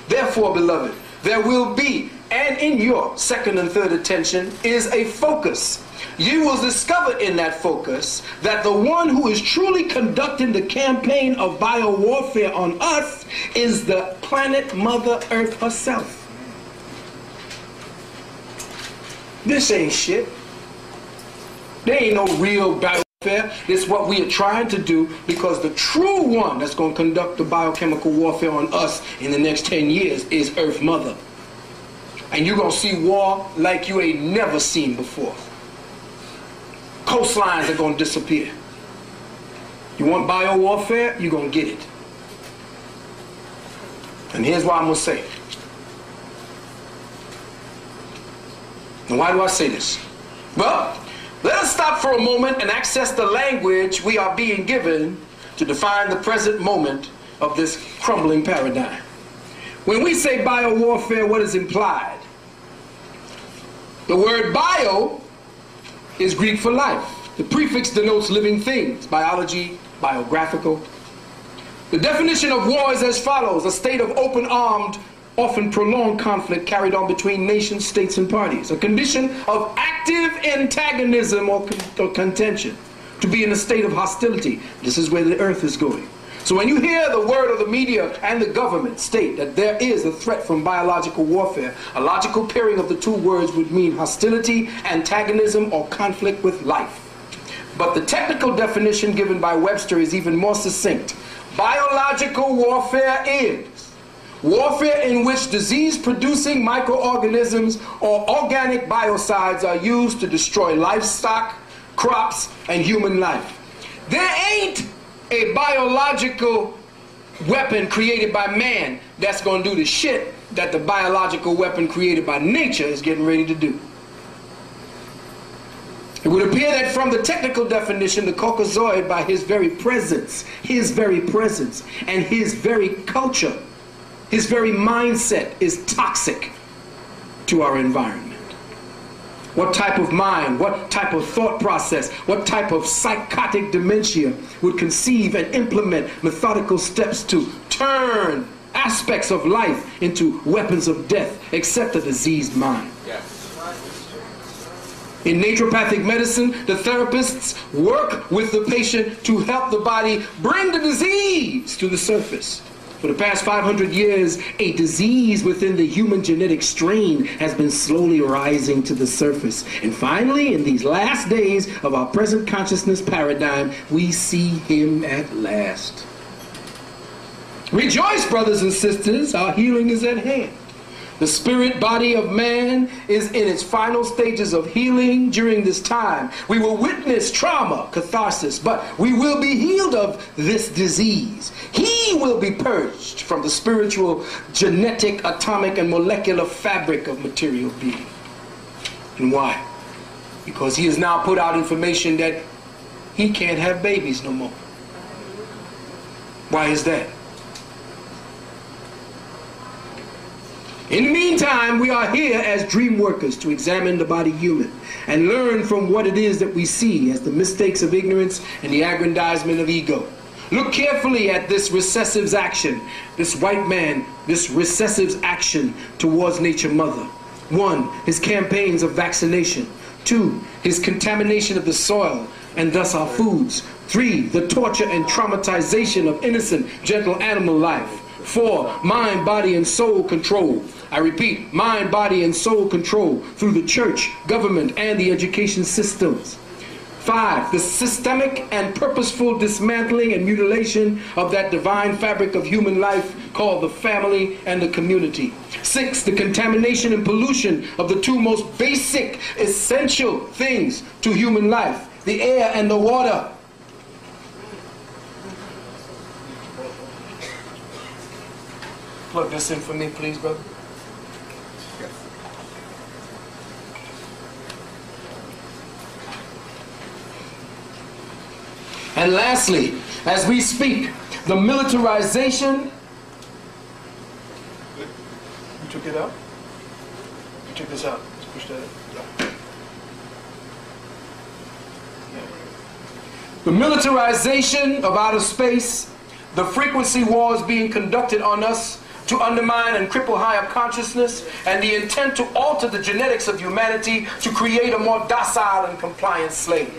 Therefore, beloved, there will be, and in your second and third attention is a focus you will discover in that focus that the one who is truly conducting the campaign of biowarfare on us is the planet Mother Earth herself. This ain't shit. There ain't no real biowarfare. It's what we are trying to do, because the true one that's going to conduct the biochemical warfare on us in the next 10 years is Earth Mother. And you're going to see war like you ain't never seen before. Coastlines are going to disappear. You want biowarfare? You're going to get it. And here's what I'm going to say. And why do I say this? Well, let us stop for a moment and access the language we are being given to define the present moment of this crumbling paradigm. When we say biowarfare, what is implied? The word bio is Greek for life. The prefix denotes living things, biology, biographical. The definition of war is as follows: a state of open armed, often prolonged conflict carried on between nations, states, and parties. A condition of active antagonism or contention. To be in a state of hostility. This is where the earth is going. So when you hear the word of the media and the government state that there is a threat from biological warfare, a logical pairing of the two words would mean hostility, antagonism, or conflict with life. But the technical definition given by Webster is even more succinct. Biological warfare is warfare in which disease-producing microorganisms or organic biocides are used to destroy livestock, crops, and human life. There ain't a biological weapon created by man that's going to do the shit that the biological weapon created by nature is getting ready to do. It would appear that from the technical definition, the Caucasoid, by his very presence, and his very culture, his very mindset is toxic to our environment. What type of mind, what type of thought process, what type of psychotic dementia would conceive and implement methodical steps to turn aspects of life into weapons of death, except a diseased mind? Yes. In naturopathic medicine, the therapists work with the patient to help the body bring the disease to the surface. For the past 500 years, a disease within the human genetic strain has been slowly rising to the surface. And finally, in these last days of our present consciousness paradigm, we see him at last. Rejoice, brothers and sisters, our healing is at hand. The spirit body of man is in its final stages of healing during this time. We will witness trauma, catharsis, but we will be healed of this disease. He will be purged from the spiritual, genetic, atomic, and molecular fabric of material being. And why? Because he has now put out information that he can't have babies no more. Why is that? In the meantime, we are here as dream workers to examine the body human and learn from what it is that we see as the mistakes of ignorance and the aggrandizement of ego. Look carefully at this recessive's action, this white man, this recessive's action towards Nature Mother. 1, his campaigns of vaccination. 2, his contamination of the soil and thus our foods. 3, the torture and traumatization of innocent, gentle animal life. 4, mind, body, and soul control. I repeat, mind, body, and soul control through the church, government, and the education systems. 5, the systemic and purposeful dismantling and mutilation of that divine fabric of human life called the family and the community. 6, the contamination and pollution of the two most basic, essential things to human life, the air and the water. Plug this in for me, please, brother. And lastly, as we speak, the militarization. You took it out? You took this out. Let's push that out. Yeah. The militarization of outer space, the frequency wars being conducted on us to undermine and cripple higher consciousness, and the intent to alter the genetics of humanity to create a more docile and compliant slave.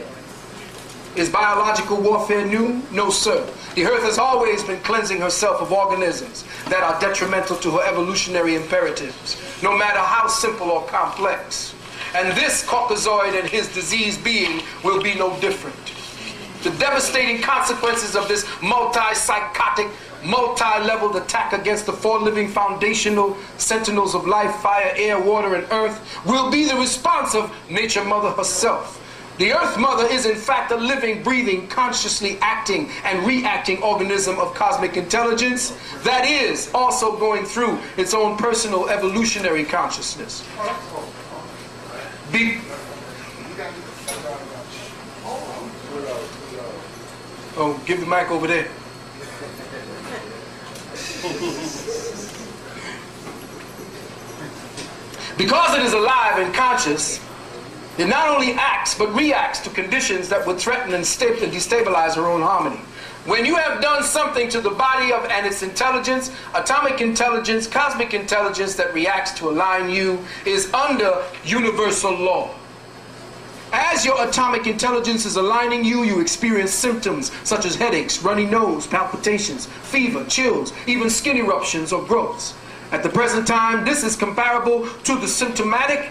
Is biological warfare new? No, sir. The earth has always been cleansing herself of organisms that are detrimental to her evolutionary imperatives, no matter how simple or complex. And this Caucasoid and his diseased being will be no different. The devastating consequences of this multi-psychotic, multi-leveled attack against the four living foundational sentinels of life, fire, air, water, and earth, will be the response of Nature Mother herself. The Earth Mother is in fact a living, breathing, consciously acting and reacting organism of cosmic intelligence that is also going through its own personal evolutionary consciousness. Oh, give the mic over there. Because it is alive and conscious, it not only acts but reacts to conditions that would threaten and destabilize her own harmony. When you have done something to the body of and its intelligence, atomic intelligence, cosmic intelligence that reacts to align you is under universal law. As your atomic intelligence is aligning you, you experience symptoms such as headaches, runny nose, palpitations, fever, chills, even skin eruptions or growths. At the present time, this is comparable to the symptomatic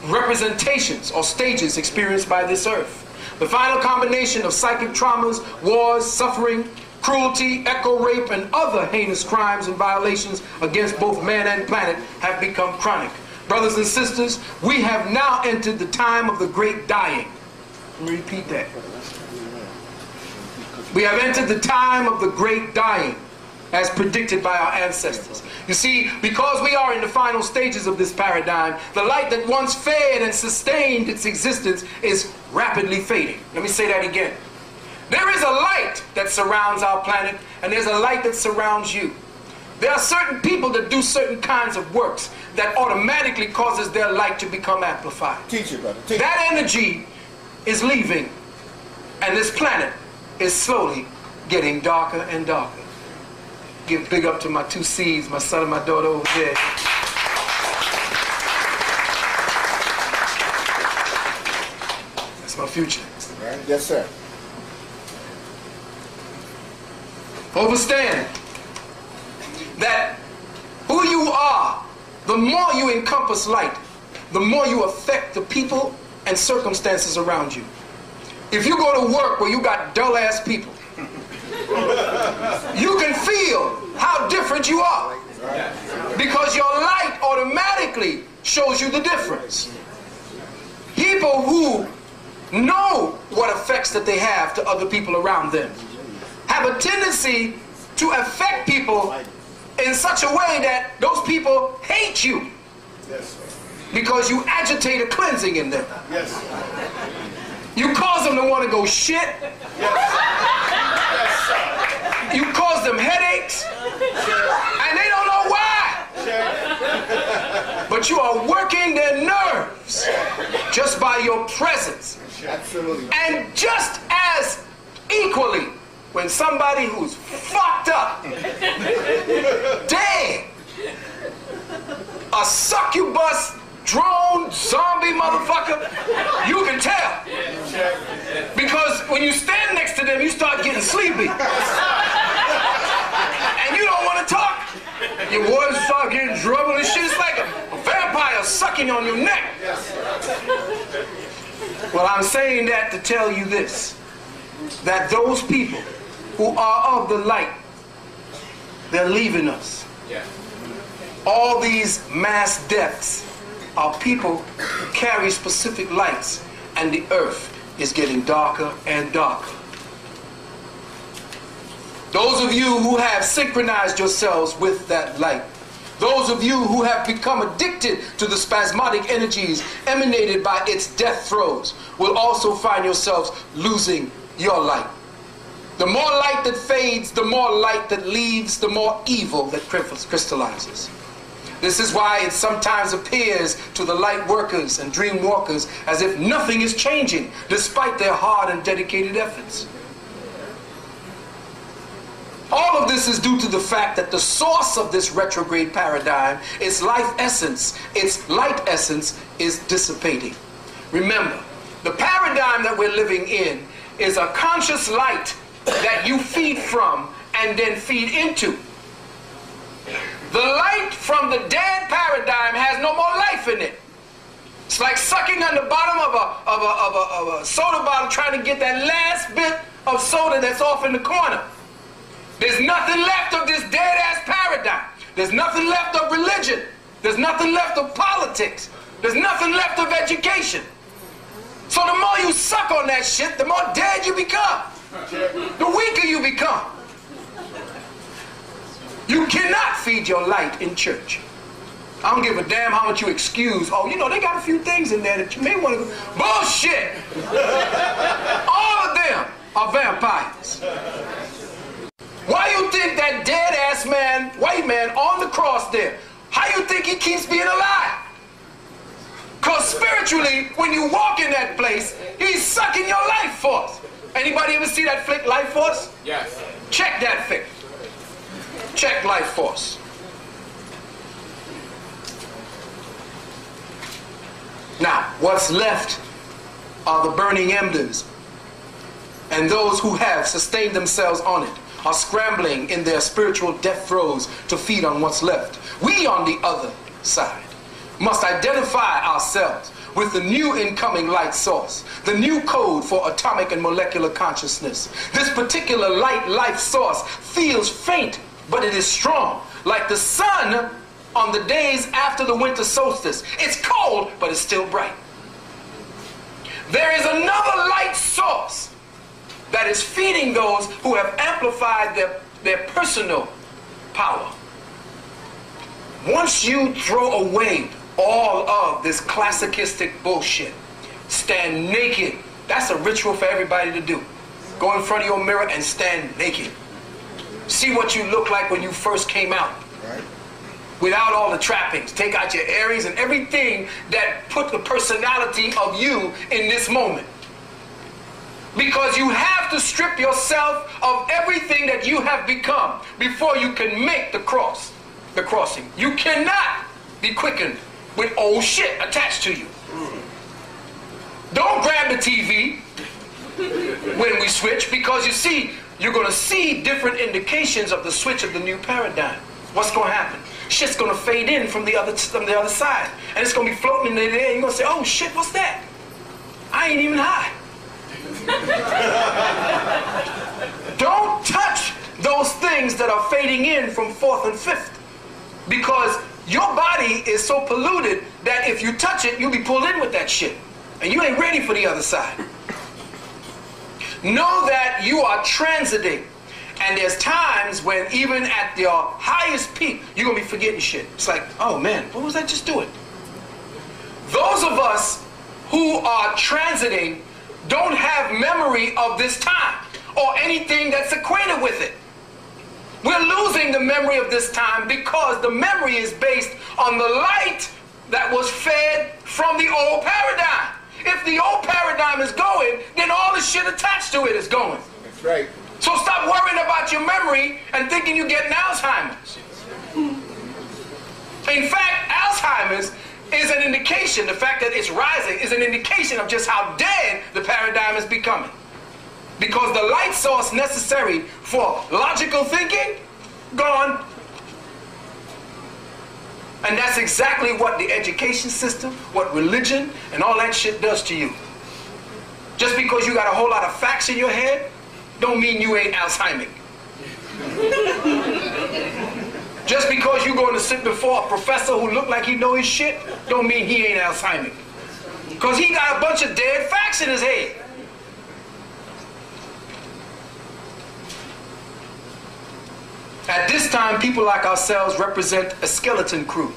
representations or stages experienced by this earth. The final combination of psychic traumas, wars, suffering, cruelty, echo rape, and other heinous crimes and violations against both man and planet have become chronic. Brothers and sisters, we have now entered the time of the great dying. Let me repeat that. We have entered the time of the great dying, as predicted by our ancestors. You see, because we are in the final stages of this paradigm, the light that once fed and sustained its existence is rapidly fading. Let me say that again. There is a light that surrounds our planet, and there's a light that surrounds you. There are certain people that do certain kinds of works that automatically causes their light to become amplified. Teach it, brother. Teach that energy is leaving, and this planet is slowly getting darker and darker. Give big up to my two C's, my son and my daughter over there. That's my future. Right. Yes, sir. Understand that who you are, the more you encompass light, the more you affect the people and circumstances around you. If you go to work where you got dull-ass people, you can feel how different you are, because your light automatically shows you the difference. People who know what effects that they have to other people around them have a tendency to affect people in such a way that those people hate you, because you agitate a cleansing in them. You cause them to want to go shit. You cause them headaches, and they don't know why. But you are working their nerves just by your presence. Absolutely. And just as equally, when somebody who's fucked up, dead, a succubus, drone, zombie motherfucker, you can tell. Because when you stand next to them, you start getting sleepy. And you don't want to talk. Your voice start getting trouble and shit. It's like a vampire sucking on your neck. Well, I'm saying that to tell you this, that those people who are of the light, they're leaving us. All these mass deaths are people who carry specific lights, and the earth is getting darker and darker. Those of you who have synchronized yourselves with that light, those of you who have become addicted to the spasmodic energies emanated by its death throes, will also find yourselves losing your light. The more light that fades, the more light that leaves, the more evil that crystallizes. This is why it sometimes appears to the light workers and dream walkers as if nothing is changing, despite their hard and dedicated efforts. All of this is due to the fact that the source of this retrograde paradigm, its life essence, its light essence, is dissipating. Remember, the paradigm that we're living in is a conscious light that you feed from and then feed into. The light from the dead paradigm has no more life in it. It's like sucking on the bottom of a soda bottle trying to get that last bit of soda that's off in the corner. There's nothing left of this dead-ass paradigm. There's nothing left of religion. There's nothing left of politics. There's nothing left of education. So the more you suck on that shit, the more dead you become. The weaker you become. You cannot feed your light in church. I don't give a damn how much you excuse. Oh, you know, they got a few things in there that you may want to go. Bullshit! All of them are vampires. Why you think that dead-ass man, white man on the cross there, how you think he keeps being alive? Because spiritually, when you walk in that place, he's sucking your life force. Anybody ever see that flick, Life Force? Yes. Check that flick. Check Life Force. Now, what's left are the burning embers. And those who have sustained themselves on it are scrambling in their spiritual death throes to feed on what's left. We, on the other side, must identify ourselves with the new incoming light source, the new code for atomic and molecular consciousness. This particular light life source feels faint, but it is strong, like the sun on the days after the winter solstice. It's cold, but it's still bright. There is another light source that is feeding those who have amplified their personal power. Once you throw away all of this classicistic bullshit, stand naked. That's a ritual for everybody to do. Go in front of your mirror and stand naked. See what you look like when you first came out. Right. Without all the trappings. Take out your Aries and everything that put the personality of you in this moment. Because you have to strip yourself of everything that you have become before you can make the crossing. You cannot be quickened with old shit attached to you. Don't grab the TV when we switch, because you see, you're going to see different indications of the switch of the new paradigm. What's going to happen? Shit's going to fade in from the other side, and it's going to be floating in the air. You're going to say, oh shit, what's that? I ain't even high. Don't touch those things that are fading in from fourth and fifth, because your body is so polluted that if you touch it, you'll be pulled in with that shit, and you ain't ready for the other side. Know that you are transiting, and there's times when even at your highest peak, you're going to be forgetting shit. It's like, oh man, what was I just doing? Those of us who are transiting don't have memory of this time or anything that's acquainted with it. We're losing the memory of this time because the memory is based on the light that was fed from the old paradigm. If the old paradigm is going, then all the shit attached to it is going. That's right. So stop worrying about your memory and thinking you're getting Alzheimer's. In fact, Alzheimer's is an indication, the fact that it's rising is an indication of just how dead the paradigm is becoming. Because the light source necessary for logical thinking, gone. And that's exactly what the education system, what religion, and all that shit does to you. Just because you got a whole lot of facts in your head, don't mean you ain't Alzheimer. Just because you're going to sit before a professor who look like he know his shit, don't mean he ain't Alzheimer. Because he got a bunch of dead facts in his head. At this time, people like ourselves represent a skeleton crew.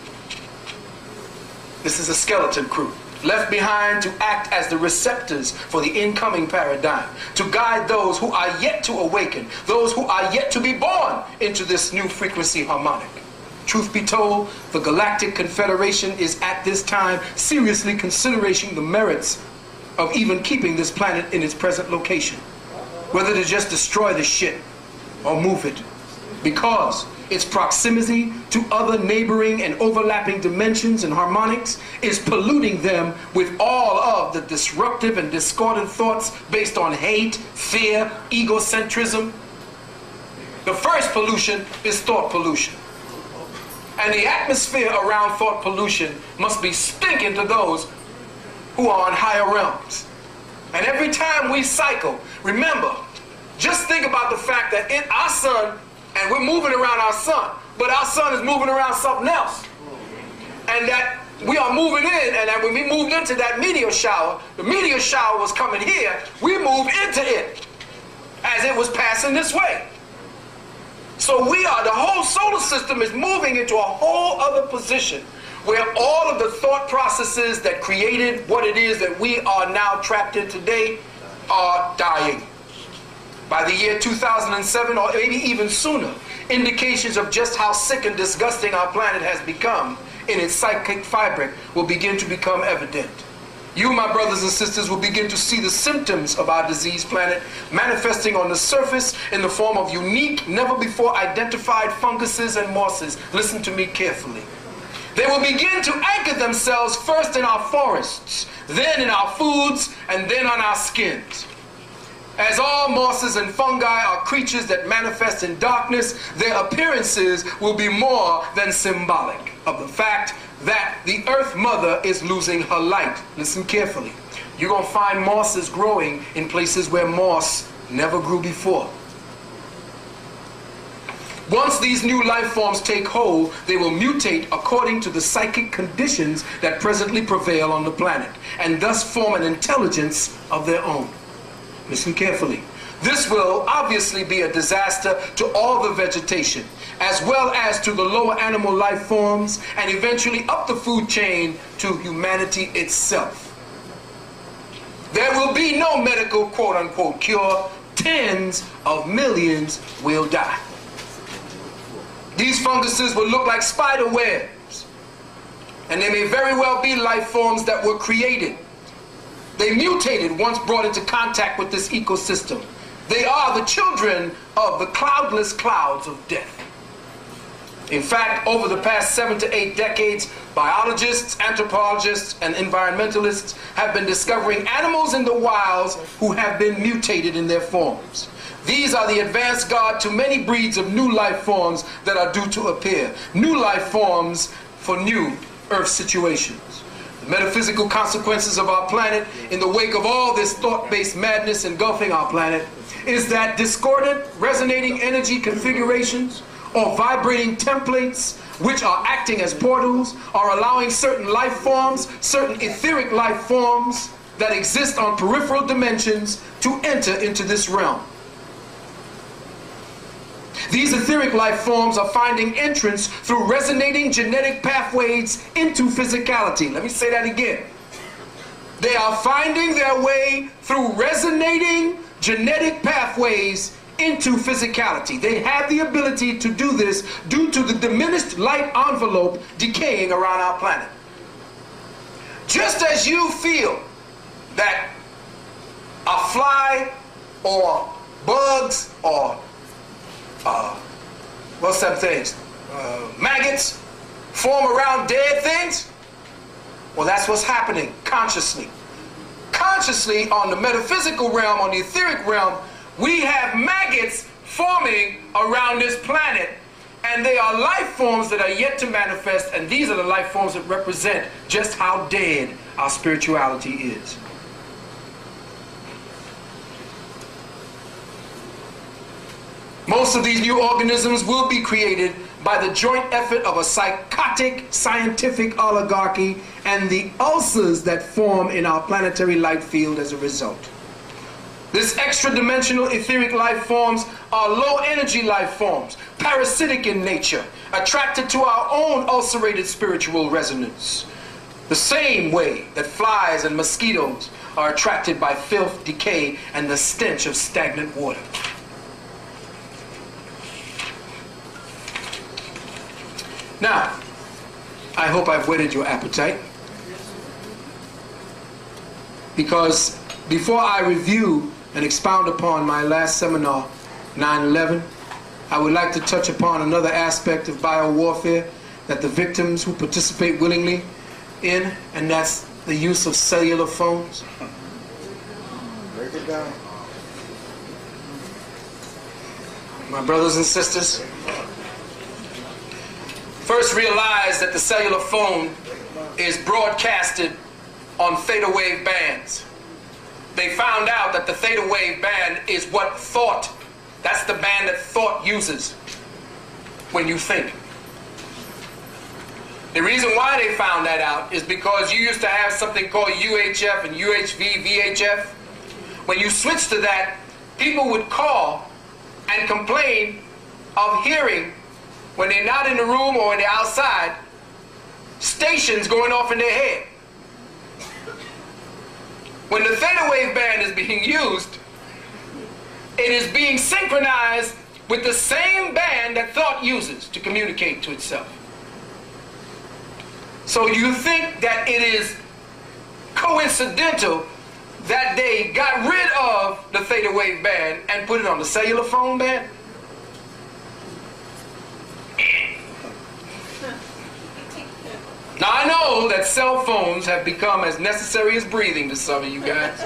This is a skeleton crew, left behind to act as the receptors for the incoming paradigm, to guide those who are yet to awaken, those who are yet to be born into this new frequency harmonic. Truth be told, the Galactic Confederation is at this time seriously considering the merits of even keeping this planet in its present location. Whether to just destroy the shit or move it. because its proximity to other neighboring and overlapping dimensions and harmonics is polluting them with all of the disruptive and discordant thoughts based on hate, fear, egocentrism. The first pollution is thought pollution. And the atmosphere around thought pollution must be stinking to those who are on higher realms. And every time we cycle, remember, just think about the fact that in our sun, and we're moving around our sun, but our sun is moving around something else. And that we are moving in, and that when we moved into that meteor shower, the meteor shower was coming here, we moved into it as it was passing this way. So the whole solar system is moving into a whole other position where all of the thought processes that created what it is that we are now trapped in today are dying. By the year 2007, or maybe even sooner, indications of just how sick and disgusting our planet has become in its psychic fabric will begin to become evident. You, my brothers and sisters, will begin to see the symptoms of our diseased planet manifesting on the surface in the form of unique, never before identified funguses and mosses. Listen to me carefully. They will begin to anchor themselves first in our forests, then in our foods, and then on our skins. As all mosses and fungi are creatures that manifest in darkness, their appearances will be more than symbolic of the fact that the Earth Mother is losing her light. Listen carefully. You're going to find mosses growing in places where moss never grew before. Once these new life forms take hold, they will mutate according to the psychic conditions that presently prevail on the planet, and thus form an intelligence of their own. Listen carefully. This will obviously be a disaster to all the vegetation, as well as to the lower animal life forms, and eventually up the food chain to humanity itself. There will be no medical quote-unquote cure. Tens of millions will die. These funguses will look like spider webs, and they may very well be life forms that were created. They mutated once brought into contact with this ecosystem. They are the children of the cloudless clouds of death. In fact, over the past 7 to 8 decades, biologists, anthropologists, and environmentalists have been discovering animals in the wilds who have been mutated in their forms. These are the advance guard to many breeds of new life forms that are due to appear. New life forms for new Earth situations. Metaphysical consequences of our planet in the wake of all this thought-based madness engulfing our planet is that discordant, resonating energy configurations or vibrating templates which are acting as portals are allowing certain life forms, certain etheric life forms that exist on peripheral dimensions to enter into this realm. These etheric life forms are finding entrance through resonating genetic pathways into physicality. Let me say that again. They are finding their way through resonating genetic pathways into physicality. They have the ability to do this due to the diminished light envelope decaying around our planet. Just as you feel that a fly or bugs or what's them things? Maggots form around dead things? Well, that's what's happening consciously. Consciously, on the metaphysical realm, on the etheric realm, we have maggots forming around this planet, and they are life forms that are yet to manifest, and these are the life forms that represent just how dead our spirituality is. Most of these new organisms will be created by the joint effort of a psychotic scientific oligarchy and the ulcers that form in our planetary light field as a result. This extra-dimensional etheric life forms are low-energy life forms, parasitic in nature, attracted to our own ulcerated spiritual resonance. The same way that flies and mosquitoes are attracted by filth, decay, and the stench of stagnant water. Now, I hope I've whetted your appetite, because before I review and expound upon my last seminar, 9/11, I would like to touch upon another aspect of biowarfare that the victims who participate willingly in, and that's the use of cellular phones. Break it down. My brothers and sisters, first realize that the cellular phone is broadcasted on theta wave bands. They found out that the theta wave band is what thought, that's the band that thought uses when you think. The reason why they found that out is because you used to have something called UHF and UHV, VHF. When you switched to that, people would call and complain of hearing, when they're not in the room or when they're outside, stations going off in their head. When the theta wave band is being used, it is being synchronized with the same band that thought uses to communicate to itself. So you think that it is coincidental that they got rid of the theta wave band and put it on the cellular phone band? Now I know that cell phones have become as necessary as breathing to some of you guys.